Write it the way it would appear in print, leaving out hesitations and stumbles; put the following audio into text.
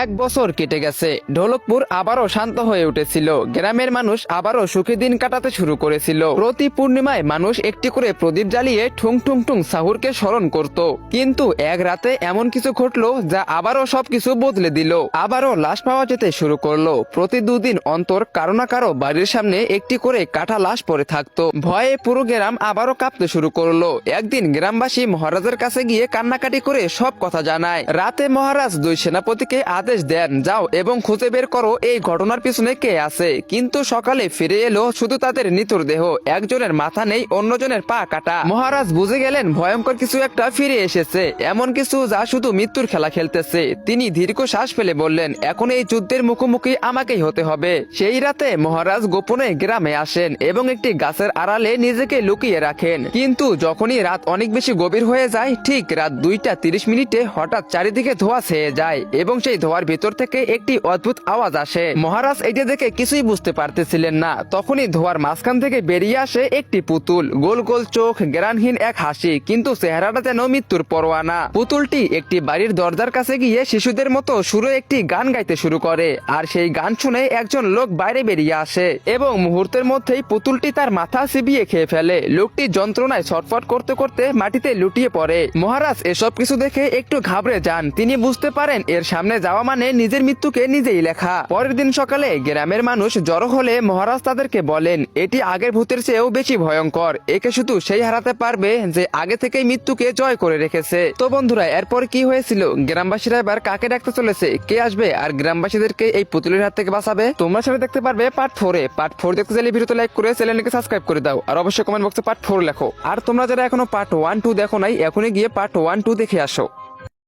এক বছর কেটে গেছে। ঢোলকপুর আবারও শান্ত হয়ে উঠেছিল। গ্রামের মানুষ আবারও সুখী দিন কাটাতে শুরু করেছিল। প্রতি পূর্ণিমায় মানুষ একটি করে প্রদীপ জ্বালিয়ে ঠুং ঠুং ঠুং সাহুরকে স্মরণ করত। কিন্তু এক রাতে এমন কিছু ঘটলো যা আবারও সবকিছু বদলে দিল। আবারও লাশ পাওয়া যেতে শুরু করলো। প্রতি দুদিন অন্তর কারো না কারো বাড়ির সামনে একটি করে কাটা লাশ পড়ে থাকতো। ভয়ে পুরো গ্রাম আবারও কাঁপতে শুরু করলো। একদিন গ্রামবাসী মহারাজের কাছে গিয়ে কান্নাকাটি করে সব কথা জানায়। রাতে মহারাজ দুই সেনাপতিকে আদেশ দেন, যাও এবং খুঁজে বের করো এই ঘটনার পিছনে কে আছে। কিন্তু সকালে ফিরে এলো শুধু তাদের নিথর দেহ। একজনের মাথা নেই, অন্যজনের পা কাটা। মহারাজ বুঝে গেলেন ভয়ঙ্কর কিছু একটা ফিরে এসেছে, এমন কিছু যা শুধু মৃত্যুর খেলা খেলতেছে। তিনি দীর্ঘ শ্বাস ফেলে বললেন, এখন এই যুদ্ধের মুখোমুখি আমাকেই হতে হবে। সেই রাতে মহারাজ গোপনে গ্রামে আসেন এবং একটি গাছের আড়ালে নিজেকে লুকিয়ে রাখেন। কিন্তু যখনই রাত অনেক বেশি গভীর হয়ে যায়, ঠিক রাত 2:30 হঠাৎ চারিদিকে ধোঁয়া ছেয়ে যায় এবং সেই ধোঁয়ার ভিতর থেকে একটি অদ্ভুত আওয়াজ আসে। মহারাজ এটা দেখে কিছুই বুঝতে পারতেছিলেন না। তখনই ধোঁয়ার মাঝখান থেকে বেরিয়ে আসে একটি পুতুল, গোল গোল চোখ, জ্ঞানহীন এক হাসি, কিন্তু চেহারাটা যেন মৃত্যুর পরোয়ানা। পুতুলটি একটি বাড়ির দরজার কাছে গিয়ে শিশুদের মতো সুরে একটি গান গাইতে শুরু করে। আর সেই গান শুনে একজন লোক বাইরে বেরিয়ে আসে এবং মুহূর্তের মধ্যেই পুতুলটি তার মাথা চিবিয়ে খেয়ে ফেলে। লোকটি যন্ত্রণায় ছটফট করতে করতে মাটিতে লুটিয়ে পড়ে। মহারাজ এসব কিছু দেখে একটু ঘাবড়ে যান। তিনি বুঝতে পারেন এর সামনে যাওয়া মানে নিজের মৃত্যুকে নিজেই লেখা। পরের দিন সকালে গ্রামের মানুষ জড়ো হলে মহারাজ তাদেরকে বলেন, এটি আগের ভূতের চেয়েও বেশি ভয়ঙ্কর। একে শুধু সেই হারাতে পারবে যে আগে থেকেই মৃত্যুকে জয় করে রেখেছে। তো বন্ধুরা, এরপর কি হয়েছিল? গ্রামবাসীরা এবার কাকে ডাকতে চলেছে? কে আসবে আর গ্রামবাসীদেরকে এই পুতুলের হাত থেকে বাঁচাবে? তোমরা সেটা দেখতে পারবে পার্ট 4-এ। পার্ট 4 দেখতে চাইলে ভিডিওতে লাইক করে চ্যানেলকে সাবস্ক্রাইব করে দাও, আর অবশ্যই কমেন্ট বক্সে পার্ট 4 লেখো। আর তোমরা যারা এখনো পার্ট 1-2 দেখো নাই, এখনই গিয়ে পার্ট 1-2 দেখে আসো।